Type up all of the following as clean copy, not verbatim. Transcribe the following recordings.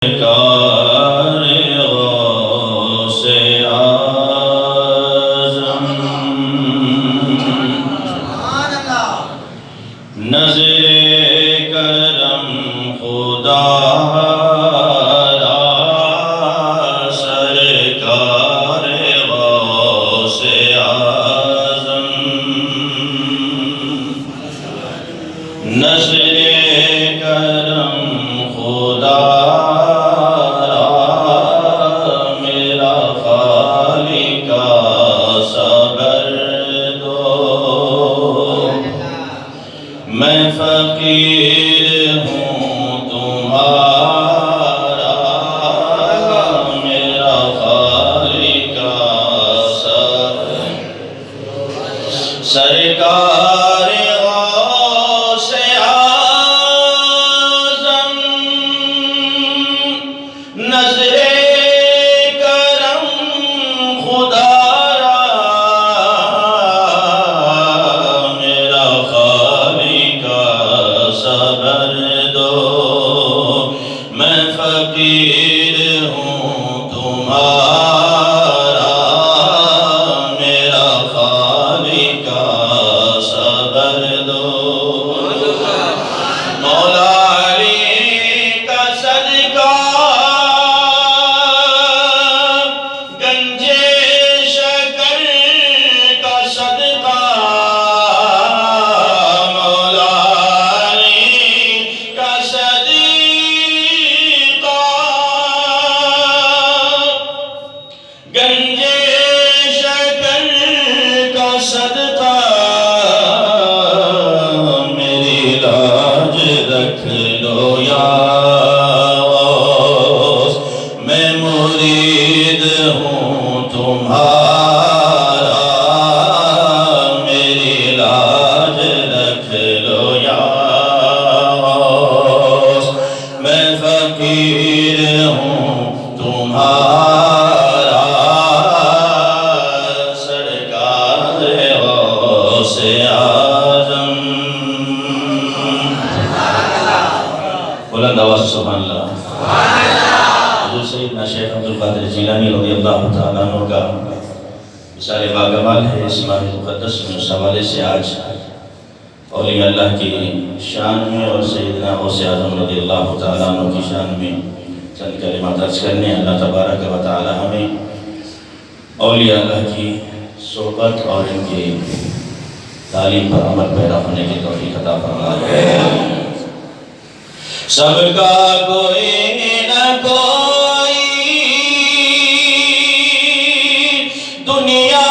کار غوث اعظم نظر کرم خدا را سرکار غوث اعظم نظر کرم خدا میں فقیر ہوں تمہارا میرا خالق سرکار غوث اعظم نظر کرم خدا فقیر ہوں تمہارا میرا خالق صبر دو مولا علی کا صدقہ گنج شکر کا صدقہ مولا علی کا گنج شکر کا صدقہ میری لاج رکھ لو یا غوث میں مرید ہوں تمہارا میری لاج رکھ لو یا غوث میں فقیر ہوں تمہارا بلند آواز سبحان اللہ حضور سیدنا شیخ عبدالقادر جیلانی رضی اللہ تعالیٰ عنہ کا مثال باغمال ہے اس ماہ مقدس میں اس حوالے سے آج اولیاء اللہ کی شان میں اور سیدنا غوث اعظم رضی اللہ تعالیٰ عنہ کی شان میں چند کلمات عرض کرنے اللہ تبارک و تعالیٰ ہمیں اولیاء اللہ کی صحبت اور ان کی تعلیم پر عمل پیرا ہونے کی توفیق عطا فرمائے سب کا کوئی نہ کوئی دنیا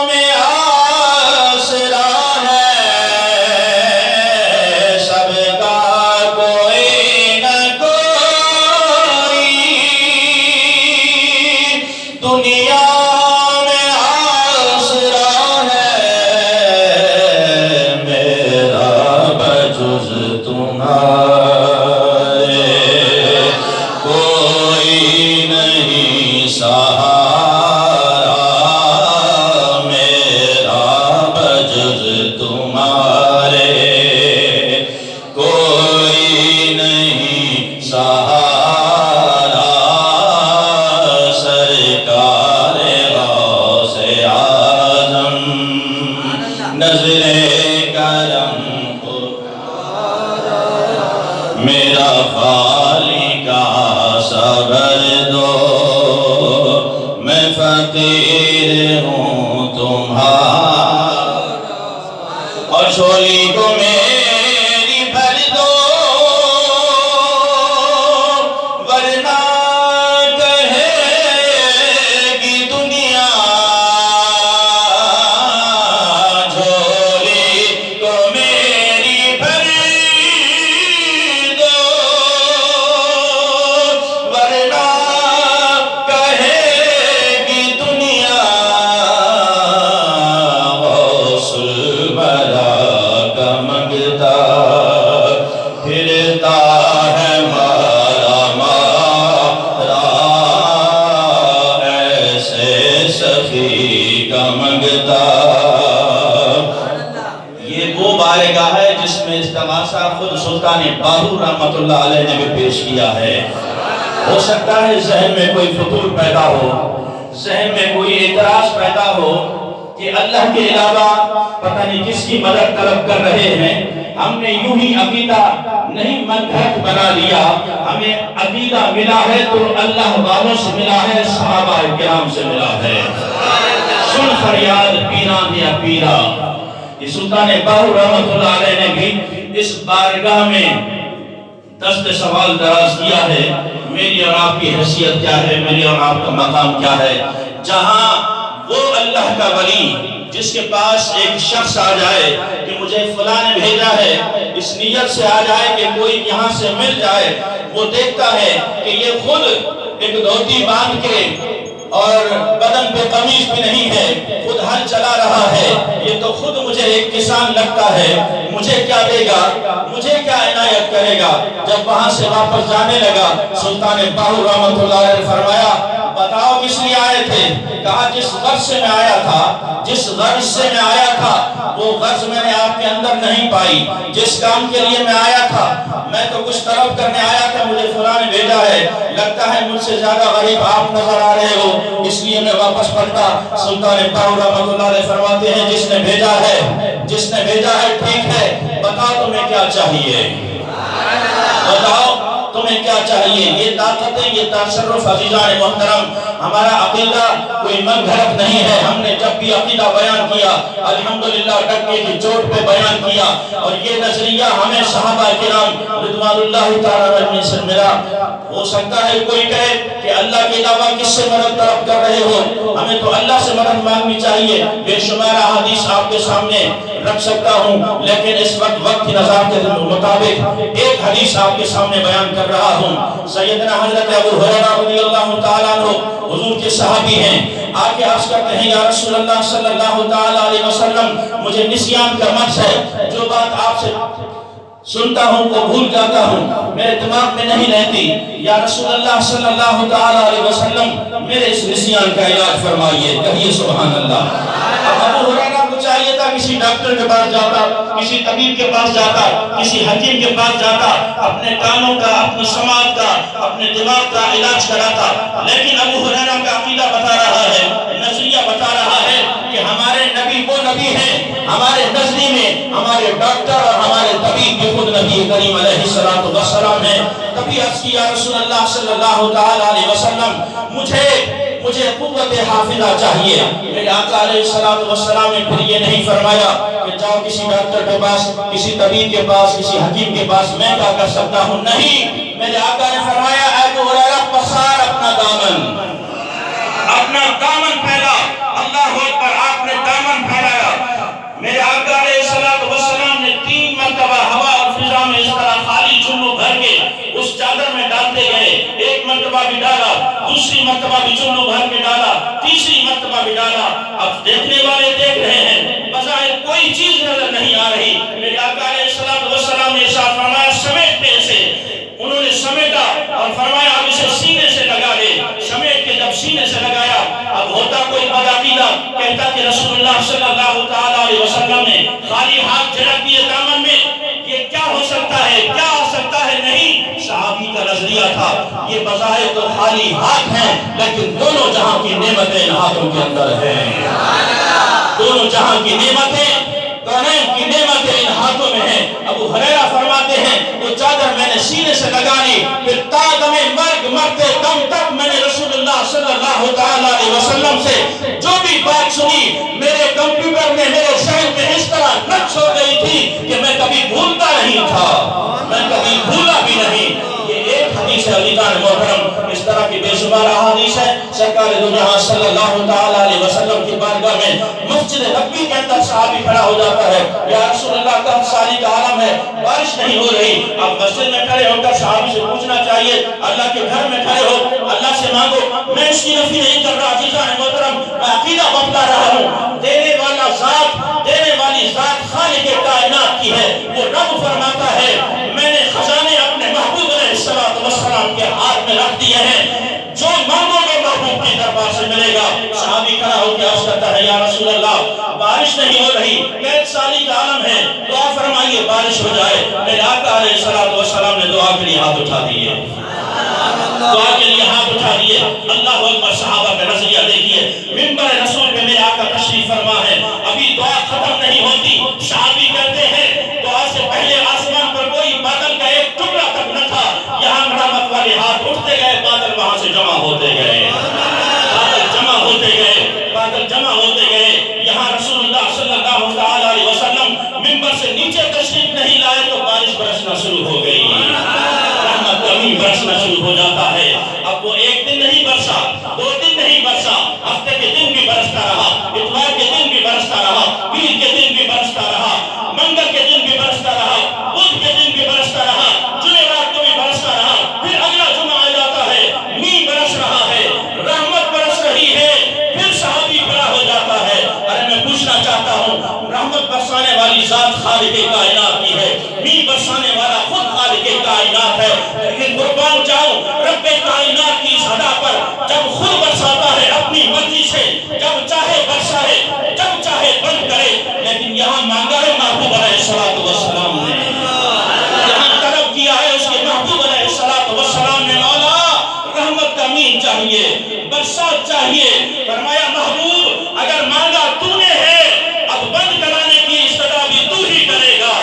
میں آسرا ہے سب کا کوئی نہ کوئی دنیا میرا خالق صبر دو میں فقیر ہوں تمہارا اور جھولی کو میری بھر دو ورنہ کہے گی دنیا جھولی کو میری بھر پھرتا ہے مارا مارا ایسے سخی کا منگتا یہ وہ بارگاہ ہے جس میں استغاثہ خود سلطان باہو رحمت اللہ علیہ نے بھی پیش کیا ہے ہو سکتا ہے ذہن میں کوئی فطور پیدا ہو، ذہن میں کوئی اعتراض پیدا ہو کہ اللہ کے علاوہ پتہ نہیں کس کی مدد طلب کر رہے ہیں۔ ہم نے یوں ہی عقیدہ نہیں من گھڑت بنا لیا، ہمیں عقیدہ ملا ہے تو اللہ والوں سے ملا ہے، صحابہ کرام سے ملا ہے۔ سن فریاد پیران یا پیرا، یہ سلطان باہو رحمت اللہ علیہ نے بھی اس بارگاہ میں دست سوال دراز کیا ہے، میری اور آپ کی حیثیت کیا ہے، میری اور آپ کا مقام کیا ہے۔ جہاں وہ اللہ کا ولی جس کے پاس ایک شخص آ جائے کہ مجھے فلاں نے بھیجا ہے، اس نیت سے آ جائے کہ کوئی یہاں سے مل جائے، وہ دیکھتا ہے کہ یہ خود ایک دھوتی باندھ کے اور بدن پہ قمیض بھی نہیں ہے، خود ہل چلا رہا ہے، یہ تو خود مجھے ایک کسان لگتا ہے، مجھے کیا دے گا، مجھے کیا عنایت کرے گا۔ جب وہاں سے واپس جانے لگا، سلطان باہو رحمت اللہ علیہ نے فرمایا بتاؤ کس لیے آئے تھے؟ کہا جس غرض سے میں آیا تھا، جس غرض سے میں آیا تھا وہ غرض میں نے آپ کے اندر نہیں پائی، جس کام کے لیے میں آیا تھا میں تو کچھ طلب کرنے آیا تھا، مجھے فلاں نے بھیجا ہے، لگتا ہے مجھ سے زیادہ غریب آپ نظر آ رہے ہو، اس لیے میں واپس پلٹا۔ سلطان باہو رحمت اللہ علیہ فرماتے ہیں جس نے بھیجا ہے ٹھیک ہے، بتاؤ تمہیں کیا چاہیے، بتاؤ تمہیں کیا چاہیے۔ یہ طاقتیں، یہ تصرف عزیزان محترم، ہمارا عقیدہ کوئی من گھڑت نہیں ہے۔ ہم نے جب بھی عقیدہ بیان کیا الحمدللہ ڈکے کی چوٹ پہ بیان کیا، اور یہ نظریہ ہمیں صحابہ کرام رضوان اللہ تعالیٰ عنہ سے ملا۔ ہو سکتا ہے کوئی کہے کہ اللہ کے علاوہ کس سے مدد طلب کر رہے ہو، ہمیں تو اللہ سے مدد مانگنی چاہیے۔ بے شمار احادیث آپ کے سامنے رکھ سکتا ہوں، لیکن اس وقت کی نظارت کے مطابق ایک حدیث آپ کے سامنے بیان کر رہا ہوں۔ سیدنا حضرت ابو ہریرہ رضی اللہ تعالیٰ عنہ حضور کے صحابی ہیں، آکے عرض کرتے ہیں یا رسول اللہ صلی اللہ تعالیٰ علیہ وسلم مجھے نسیان کا مرض ہے، جو بات آپ سے سنتا ہوں وہ بھول جاتا ہوں، میرے دماغ میں نہیں رہتی، یا رسول اللہ صلی اللہ تعالیٰ علیہ وسلم میرے اس نسیان کا علاج فرمائیے، کہیے سبحان اللہ۔ اب ابو ہریرہ کو چاہیے تھا کسی ڈاکٹر کے پاس جاتا، کسی طبیب کے پاس جاتا، کسی حکیم کے پاس جاتا، اپنے کانوں کا، اپنی سماعت کا، اپنے دماغ کا علاج کراتا، لیکن ابو ہریرہ کا عقیدہ بتا رہا ہے، نظریہ بتا رہا ہے کہ ہمارے نبی وہ نبی ہیں، ہمارے نزدی میں ہمارے ڈاکٹر اور ہمارے طبیب بھی خود نبی کریم علیہ السلام ہیں۔ تبھی عرض کی یا رسول اللہ صلی اللہ تعالیٰ علیہ وسلم مجھے قوت حافظہ چاہیے۔ میرے آقا علیہ السلام نے پھر یہ نہیں فرمایا کہ جاؤ کسی ڈاکٹر کے پاس، کسی طبیب کے پاس، کسی حکیم کے پاس، میں کیا کر سکتا ہوں، نہیں، میرے آقا نے فرمایا اے ابو ہریرہ پسار اپنا دامن پھیلا، اللہ اکبر، آپ نے دامن پھیلایا۔ میرے آقا علیہ السلام نے 3 مرتبہ ہوا اور فضا میں اس طرح خالی چلو بھر کے اس چادر میں ڈالتے گئے، ایک مرتبہ بھی ڈالا، دوسری مرتبہ بھی چلو بھر کے ڈالا، تیسری مرتبہ بھی ڈالا۔ اب دیکھنے والے دیکھ رہے ہیں، بظاہر کوئی چیز نظر نہیں آ رہی۔ میرے آقا علیہ السلام نے ارشاد فرمایا سمیٹ دے اسے، انہوں نے سمیٹا اور فرمایا اب اسے سینے سے لگا دے، سمیٹ کے جب سینے سے لگایا، اب ہوتا کوئی بدعقیدہ کہتا کہ رسول اللہ صلی اللہ تعالیٰ علیہ وسلم نے خالی ہاتھ جھڑک دیے دامن میں، یہ کیا ہو سکتا ہے، کیا ہو سکتا ہے، نہیں، صحابی کا نظریہ تھا یہ بظاہر تو خالی ہاتھ ہیں لیکن دونوں جہاں کی نعمتیں ان ہاتھوں کے اندر ہیں، دونوں جہاں کی نعمتیں، کونین کی نعمتیں ان ہاتھوں میں ہیں۔ ابو ہریرہ فرماتے ہیں وہ چادر میں نے سینے سے لگا لی، پھر تا دم مرگ مرتے دم تک میں نے رسول اللہ صلی اللہ تعالیٰ علیہ وسلم سے جو بھی بات سنی، میرے کمپیوٹر میں، میرے ذہن میں اس طرح نقش ہو گئی تھی کہ میں کبھی بھولتا نہیں تھا، میں کبھی بھولا بھی نہیں۔ یہ ایک حدیث ہے عزیزان محترم، اس طرح کی بے شمار احادیث ہے۔ سرکار دو جہاں صلی اللہ تعالیٰ علیہ وسلم کی بارگاہ میں مسجد نبوی کے اندر صحابی کھڑا ہو جاتا ہے، یا رسول اللہ کا سالی کا عالم ہے، بارش نہیں ہو رہی، اب مسجد میں کھڑے ہو کر صحابی سے پوچھنا چاہیے، اللہ کے گھر میں کھڑے ہو، اللہ سے مانگو، میں اس کی نفی نہیں کر رہا عزیزان محترم، میں عقیدہ بتلا رہا ہوں، دینے والا ذات، دینے والی ذات خالق کائنات کی ہے، وہ رب فرماتا ہے میں نے خزانے اپنے محبوب علیہ السلام کے ہاتھ میں رکھ دیے ہیں، جو مانگو گے محبوب کے دربار سے ملے گا۔ صحابی کھڑا ہو کے عرض کرتا ہے یا رسول اللہ بارش نہیں ہو رہی، قید سالی کا عالم ہے، دعا فرمائیے بارش ہو جائے۔ میرے آقا علیہ السلام نے دعا کے لیے ہاتھ اٹھا دیے، دعا اٹھا لیے. اللہ اکبر. صحابہ کا نظریہ دیکھیے. منبر رسول پہ میرے آقا تشریف فرما ہے. ابھی دعا ختم نہیں ہوتی. صحابی کہتے ہیں دعا سے پہلے آسمان پر کوئی بادل کا ایک ٹکڑا تک نہ تھا. یہاں رحمت والے ہاتھ اٹھتے گئے, بادل وہاں سے جمع ہوتے گئے, بادل جمع ہوتے گئے, بادل جمع ہوتے گئے. یہاں رسول اللہ صلی اللہ تعالی علیہ وسلم منبر سے نیچے تشریف نہیں لائے تو بارش برسنا شروع ہو گئی, رحمت کمی برسنا شروع ہو جاتا ہے. اب وہ ایک دن نہیں برسا, 2 دن نہیں برسا, ہفتے کے دن بھی برستا رہا, اتوار کے دن بھی برستا رہا, پیر کے دن بھی برستا رہا, منگل کے دن بھی برستا رہا, بدھ کے دن بھی برستا رہا, جمعرات کو بھی برستا رہا. پھر اگلا جمعہ آ جاتا ہے, مینہ برس رہا ہے, رحمت برس رہی ہے. پھر صحابی کھڑا ہو جاتا ہے. ارے میں پوچھنا چاہتا ہوں, رحمت برسانے والی ذات خالق کائنات کی ہے, مینہ برسانے والا خود خالق کائنات ہے, لیکن قربان جاؤں رب کائنات کی اس ادا پر جب خود برساتا ہے اپنی مرضی سے, جب چاہے برسائے, جب چاہے بند کرے. لیکن یہاں مانگا ہے محبوب علیہ السلام نے, یہاں طلب کیا ہے اس کے محبوب علیہ السلام نے, مولا رحمت کا مین چاہیے, برسات چاہیے. فرمایا محبوب اگر مانگا تو نے ہے, اب بند کرانے کی استدعا بھی تو ہی کرے گا,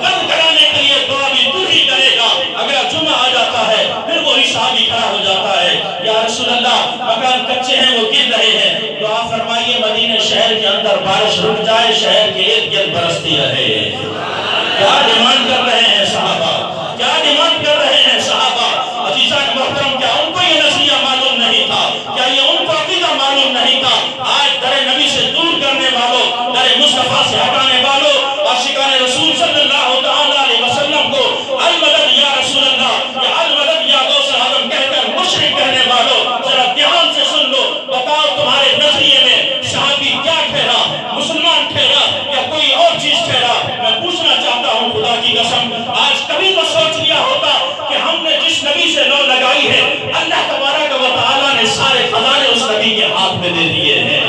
بند کرانے کے لیے دعا بھی تو ہی کرے گا. اگلا جمعہ آ جاتا ہے, پھر وہی صحابی کھڑا ہو جاتا ہے, یا رسول اللہ مکان کچے ہیں وہ گر رہے ہیں, دعا فرمائیے مدینہ شہر کے اندر بارش رک جائے, شہر کے ارد گرد برستی رہے. کیا ڈیمانڈ کر رہے ہیں صحابہ, کیا ڈیمانڈ کر رہے ہیں صحابہ. عزیزان محترم, کیا ان کو یہ نظریہ معلوم نہیں تھا, کیا یہ ان کو عقیدہ معلوم نہیں تھا. آج در نبی سے دور کرنے والوں, در مصطفیٰ سے ہٹانے والوں, عاشقان رسول صلی اللہ تعالی علیہ وسلم کو المدد یا رسول اللہ یا المدد یا غوث اعظم کہہ کر مشرک کہنے والوں, ذرا دھیان سے سن لو. بتاؤ تمہارے نظریے میں صحابی کیا ٹھہرا, مسلمان ٹھہرا یا کوئی اور چیز ٹھہرا؟ میں پوچھنا چاہتا ہوں خدا کی قسم, آج کبھی تو سوچ لیا ہوتا کہ ہم نے جس نبی سے لو لگائی ہے, اللہ تبارک و تعالیٰ نے سارے خزانے اس نبی کے ہاتھ میں دے دیے ہیں,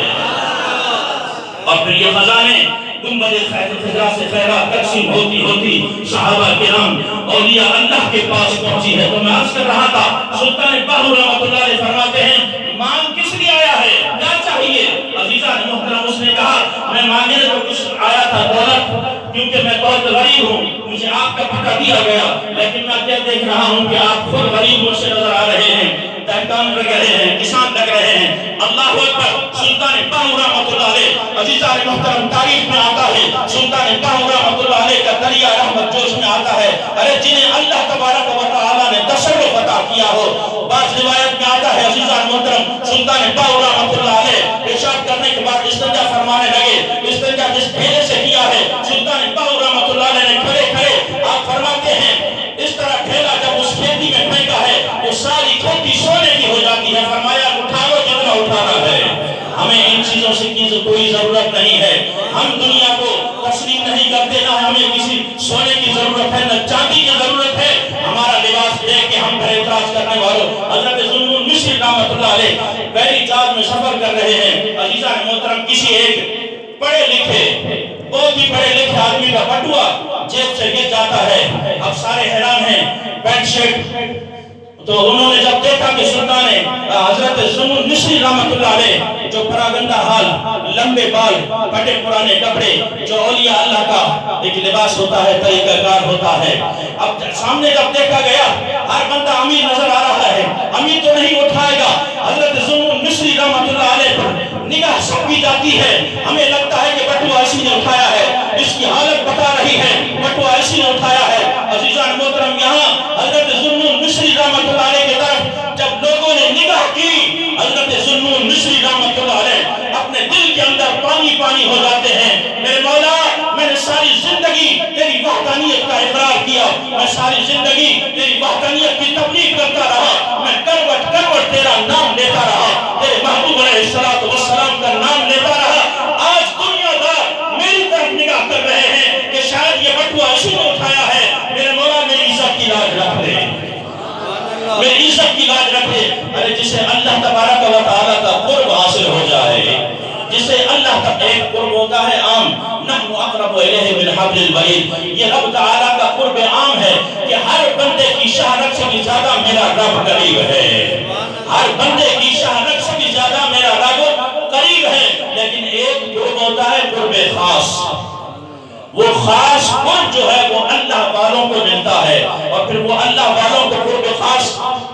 اور پھر یہ خزانے گنبد خضرا سے خیرات تقسیم ہوتی ہوتی صحابہ کرام اولیاء اللہ کے پاس پہنچی ہے. تو میں عرض کر رہا تھا, سلطان باہو رحمۃ اللہ علیہ فرماتے ہیں مانگ کس لیے آیا ہے, کیا چاہیے؟ عزیزان محترم, اس نے کہا میں مانگنے تو کچھ آیا تھا دولت, کیونکہ میں بہت غریب ہوں, مجھے آپ کا پتہ دیا گیا, لیکن میں کیا دیکھ رہا ہوں کہ آپ خود غریب مجھ سے نظر آ رہے ہیں, دہقان لگ رہے ہیں, کسان لگ رہے ہیں. اللہ اکبر. سلطان باہو رحمۃ اللہ علیہ, عزیزان محترم, تاریخ میں آتا ہے سلطان باہو رحمۃ اللہ علیہ کا دریا رحمت جوش میں آتا ہے. ارے جنہیں اللہ تبارک و تعالیٰ نے تصرف عطا کیا ہو, بعض روایت میں آتا ہے عزیزان محترم, سلطان باہو رحمۃ اللہ علیہ ارشاد کرنے کے بعد استنجا فرمانے لگے. استنجا جس ڈھیلے سے کیا ہے سلطان باہو رحمۃ اللہ علیہ نے کھڑے کھڑے آپ فرماتے ہیں اس طرح ڈھیلا جب اس کھیتی میں پھینکا ہے وہ ساری کھیتی سونے کی ہو جاتی ہے. فرمایا اٹھا لو جتنا اٹھانا ہے, ہمیں ان چیزوں سے کوئی ضرورت نہیں ہے, ہم دنیا کو تسلیم نہیں کرتے, نہ ہمیں کسی سونے کی ضرورت ہے نہ چاندی کی ضرورت ہے. ہمارا لباس دیکھ کے ہم پر اعتراض کرنے والوں, حضرت ذوالنون مصری رحمۃ اللہ علیہ بحری جہاز میں سفر کر رہے ہیں. عزیزان محترم, کسی ایک پڑھے لکھے, بہت ہی پڑھے لکھے آدمی کا بٹوا جیب سے گر جاتا ہے. اب سارے حیران ہیں, پینٹ شرٹ. تو انہوں نے جب دیکھا کہ سلطان حضرت ذوالنون مصری رحمۃ اللہ علیہ جو پراگندہ حال, لمبے بال, پھٹے پرانے کپڑے, جو اولیاء اللہ کا ایک لباس ہوتا ہے, طریقہ کار ہوتا ہے. اب سامنے جب دیکھا گیا, ہر بندہ امیر نظر آ رہا ہے, امیر تو نہیں اٹھائے گا. حضرت ذوالنون مصری رحمۃ اللہ علیہ پر نگاہ سب کی جاتی ہے, ہمیں لگتا ہے کہ بٹوا اسی نے اٹھایا ہے, اس کی حالت بتا رہی ہے بٹوا اسی نے اٹھایا ہے. عزیزان محترم, یہاں حضرت ذوالنون مصری رحمۃ اللہ علیہ کی طرف جب لوگوں نے نگاہ کی, حضرت ذوالنون مصری رحمۃ اللہ علیہ اپنے دل کے اندر پانی پانی ہو جاتے ہیں. میرے مولا, میں نے ساری زندگی تیری وحدانیت کا اقرار کیا, میں ساری زندگی تیری وحدانیت کی تبلیغ کرتا رہا, میں کروٹ کروٹ تیرا نام لیتا رہا, تیرے محبوب علیہ السلام کا نام لیتا رہا. آج دنیا دار میری طرف نگاہ کر رہے ہیں کہ شاید یہ بٹوا اسی نے اٹھایا ہے. میرے مولا, میری عزت کی لاج رکھ لے, میری عزت کی لاج رکھے. ارے جسے اللہ تبارک و تعالیٰ کا قرب حاصل ہو جائے, جسے اللہ کا ایک قرب ہوتا ہے عام, نحن اقرب الیہ من حبل الورید, یہ رب تعالیٰ کا قرب عام ہے کہ ہر بندے کی شہرت سے بھی زیادہ میرا رب قریب ہے, ہر بندے کی شہادت سے بھی زیادہ میرا رب قریب ہے، لیکن ایک قرب ہوتا ہے قرب خاص۔ وہ خاص قرب جو ہے وہ اللہ والوں کو ملتا ہے، اور پھر وہ اللہ والوں کو قرب خاص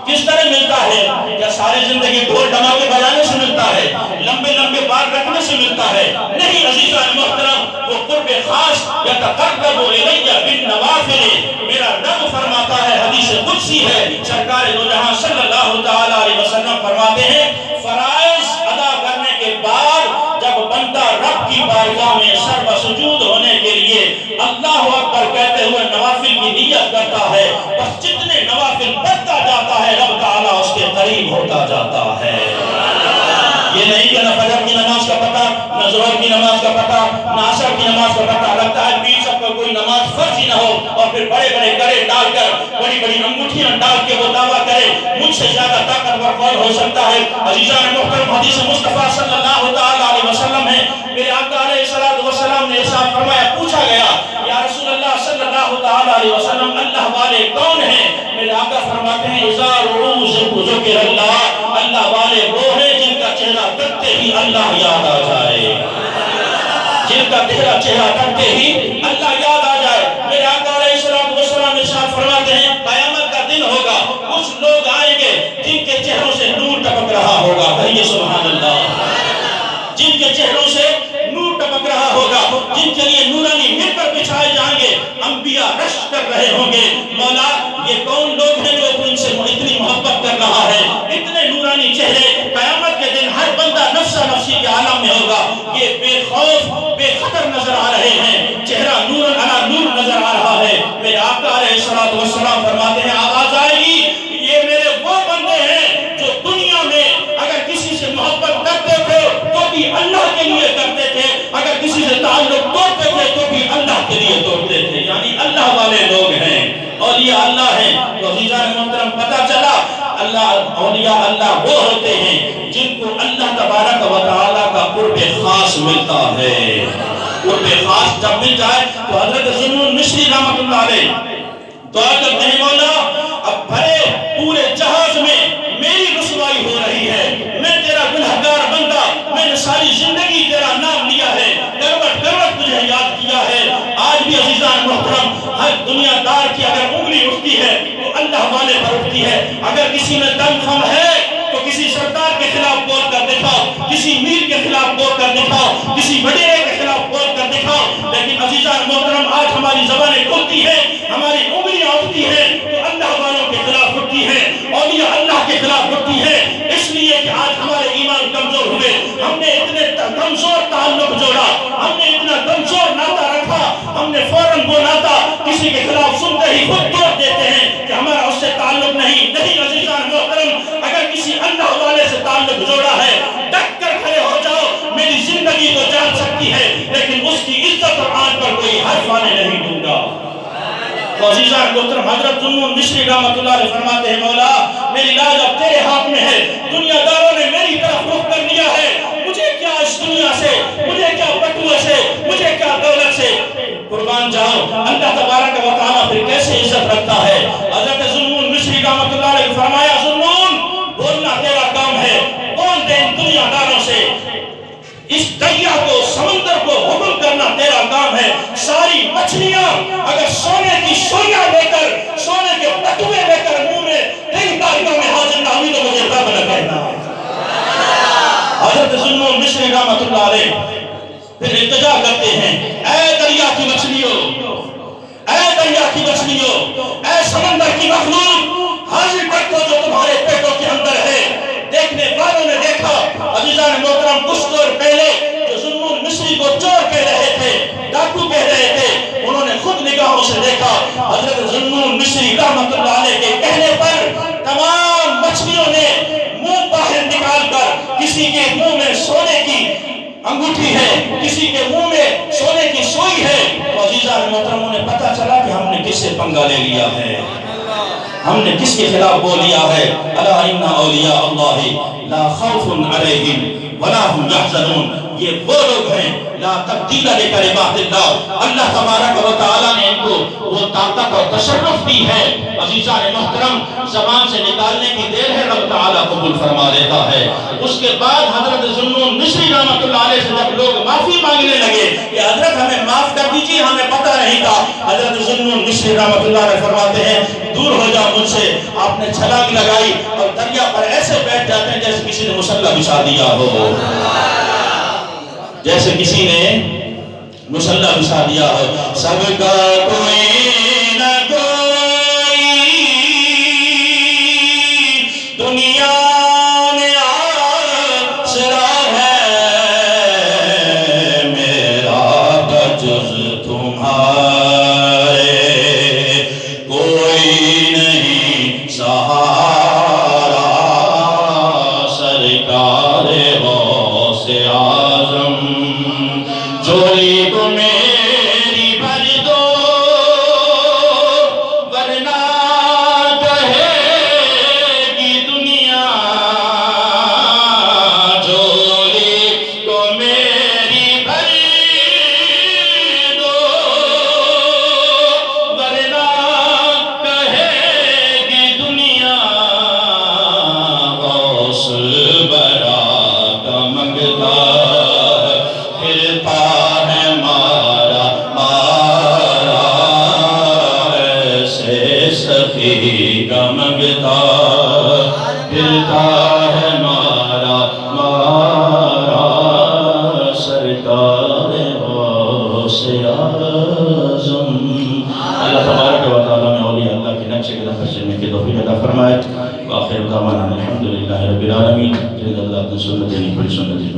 کس طرح ملتا ہے؟ کیا ساری زندگی ڈھول ڈماکے بجانے سے ملتا ہے، لمبے لمبے بال رکھنے سے ملتا ہے؟ نہیں عزیزان محترم، وہ قرب خاص یتقرب الی بالنوافل، میرا رب فرماتا ہے، حدیث قدسی ہے، سرکار دو جہاں صلی اللہ تعالی علیہ وسلم فرماتے ہیں، فرائض ادا کرنے کے بعد جب بندہ رب کی بارگاہ میں سر و سجود ہونے کے لیے اللہ اکبر کہتے ہوئے نوافل کی نیت کرتا ہے، بس جتنے نوافل پڑھتا جاتا ہے رب تعالیٰ اس کے قریب ہوتا جاتا ہے۔ یہ نہیں کہ نہ فجر کی نماز کا پتہ، نہ ظہر کی نماز کا پتہ، نہ عصر کی نماز کا پتہ، لگتا ہے بیچ سب کا کوئی نماز فرض ہی نہ ہو، اور پھر بڑے بڑے گڑے ڈال کر بڑی بڑی انگوٹھیاں ڈال کے وہ دعویٰ کرے مجھ سے زیادہ طاقتور کون ہو سکتا ہے۔ عزیزان محترم، حدیث مصطفیٰ صلی اللہ تعالی علیہ وسلم ہے، میرے آقا علیہ السلام نے ارشاد فرمایا، پوچھا گیا یا رسول اللہ صلی اللہ تعالی علیہ وسلم اللہ والے کون ہیں؟ میرے آقا فرماتے ہیں اذا ذکر اللہ، اللہ والے وہ ہیں جن کا چہرہ تکتے ہی اللہ یاد آ جائے، جن کا چہرہ تکتے ہی اللہ یاد آ جائے۔ میرے آقا علیہ السلام ارشاد فرماتے ہیں قیامت کا دن ہوگا، کچھ لوگ آئیں گے جن کے چہروں سے نور ٹپک رہا ہوگا، کہیے سبحان اللہ، جن کے چہروں سے نور ٹپک رہا ہوگا، جن کے لیے نورانی ممبر بچھائے جائیں گے، انبیاء رش کر رہے ہوں گے، مولا یہ کون لوگ ہیں جو ان سے اتنی محبت کر رہا ہے؟ اتنے نورانی چہرے، قیامت کے دن ہر بندہ نفسا نفسی کے عالم میں ہوگا، یہ بے خوف بے خطر نظر آ رہے ہیں، چہرہ نور علی نور نظر آ رہا ہے۔ میرے آقا علیہ السلام فرماتے ہیں آواز آئے گی، یہ میرے وہ بندے ہیں جو دنیا میں اگر کسی سے محبت کرتے تھے تو بھی اللہ کے لیے کرتے تھے، اگر کسی سے تعلق توڑتے تھے تو بھی اللہ کے لیے توڑتے تھے، یعنی اللہ والے لوگ ہیں، اولیاء اللہ ہیں۔ تو عزیزان محترم پتہ چلا اللہ اولیاء اللہ وہ ہوتے ہیں جن کو اللہ تبارک و تعالیٰ کا قرب خاص ملتا ہے۔ قرب خاص جب مل جائے تو حضرت ذوالنون مصری رحمۃ اللہ علیہ دعا کرتے ہیں مولا اب بھرے پورے جہاز میں میری رسوائی ہو رہی ہے، میں تیرا گنہگار بندہ، میں نے ساری زندگی تیرا نام لیا ہے، کروٹ کروٹ تجھے یاد کیا ہے۔ آج بھی عزیزان محترم ہر دنیا دار کی اگر انگلی اٹھتی ہے تو اللہ والے پر اٹھتی ہے، اگر کسی میں دم خم ہے تو کسی سردار کے خلاف بول کر دکھاؤ، کسی میر کے خلاف بول کر دکھاؤ، کسی وڈیرے کے خلاف بول کر دکھاؤ، لیکن عزیزان محترم آج ہماری زبانیں کھلتی ہیں، ہماری انگلیاں اٹھتی ہیں تو اللہ والوں کے خلاف اٹھتی ہیں، اولیاء اللہ کے خلاف اٹھتی ہیں، اس لیے کہ آج ہمارے ایمان کمزور ہوئے، ہم نے اتنے کمزور تعلق جوڑا، ہم نے اتنا کمزور ناطہ رکھا، ہم نے فوراً وہ ناطہ کسی کے خلاف سنتے ہی خود توڑ دیتے ہیں کہ ہمارا اس سے تعلق نہیں۔ نہیں عزیزان محترم، اگر کسی اللہ والے سے تعلق جوڑا ہے ڈٹ کر کھڑے ہو جاؤ، میری زندگی تو جان سکتی ہے لیکن اس کی عزت اور آن پر کوئی حرف آنے نہیں دوں گا۔ تو عزیزان محترم حضرت ذوالنون مصری رحمۃ اللہ علیہ فرماتے ہیں مولا میری لاج اب تیرے ہاتھ میں ہے، دنیا داروں نے میری طرف رخ کر لیا ہے، مجھے کیا اس دنیا سے، مجھے کیا بٹوے سے، مجھے کیا دولت سے، قربان جاؤ اللہ تبارک و تعالیٰ پھر کیسے عزت رکھتا ہے۔ حضرت ذوالنون مصری رحمۃ اللہ علیہ فرمایا ذوالنون بولنا تیرا کام ہے، بول دے ان دنیا داروں سے، اس دریا کو سمندر کو حکم کرنا تیرا کام ہے، ساری مچھلیاں اگر سونے کی سوئیاں لے کر سونے کے بٹوے لے کر منہ میں تیری بارگاہ میں حاضر نہ ہوئی تو مجھے رب نہ کہنا۔ حضرت ذوالنون مصری رحمۃ اللہ علیہ پھر التجا کرتے ہیں اے دریا کی مچھلیوں، اے دریا کی مچھلیوں، اے سمندر کی مخلوق، حاضر کر دو جو تمہارے پیٹوں کے اندر ہے۔ دیکھنے والوں نے دیکھا عزیزان محترم کچھ دور پہلے جو ذوالنون مصری کو چور کہہ رہے تھے، ڈاکو کہہ رہے تھے، انہوں نے خود نگاہوں سے دیکھا حضرت ذوالنون مصری رحمۃ اللہ علیہ کے کہنے پر تمام مچھلیوں نے منہ باہر نکال کر، کسی کے منہ میں سونے کی انگوٹھی ہے، کسی کے منہ میں سونے کی سوئی ہے، تو عزیزان محترم انہیں پتہ چلا کہ ہم نے کس سے پنگا لے لیا ہے، ہم نے کس کے خلاف بول دیا ہے۔ الا ان اولیاء اللہ لا خوف علیہم ولا هم يحزنون، یہ وہ لوگ ہیں لا تبدیل لکلمات اللہ، اللہ تبارک و تعالیٰ نے ان کو وہ طاقت اور تشرف دی ہے۔ عزیزان محترم، زبان سے نکالنے کی دیر ہے، رب تعالیٰ قبول فرما لیتا ہے۔ اس کے بعد حضرت ذوالنون مصری رحمۃ اللہ علیہ سے جب لوگ معافی مانگنے لگے کہ حضرت ہمیں معاف کر دیجیے، ہمیں پتہ نہیں تھا، حضرت ذوالنون مصری رحمۃ اللہ علیہ فرماتے ہیں دور ہو جا مجھ سے۔ آپ نے چھلانگ لگائی اور دریا پر ایسے بیٹھ جاتے ہیں جیسے کسی نے مصلی بچھا دیا ہو، جیسے کسی نے مصلی بچھا دیا ہو۔ سب کا کوئی نہ کوئی دنیا میں آسرا ہے، میرا بجز تمہارے کوئی نہیں سہارا، سرکار غوث اعظم جھولی کو میری بھر دو، ورنہ کہے گی دنیا، جھولی کو میری بھر دو، ورنہ کہے گی دنیا، غوث برا کا منگتا پھرتا ہے مارا مارا، ایسے سخی کا منگتا پھرتا ہے مارا مارا، سرکار غوث اعظم۔ اللہ تبارک و تعالیٰ میں اولیاء اللہ کے نقش قدم پر چلنے کی توفیق عطا فرمائے۔ وآخر دعوانا الحمدللہ رب العالمین۔ جزاک اللہ سنت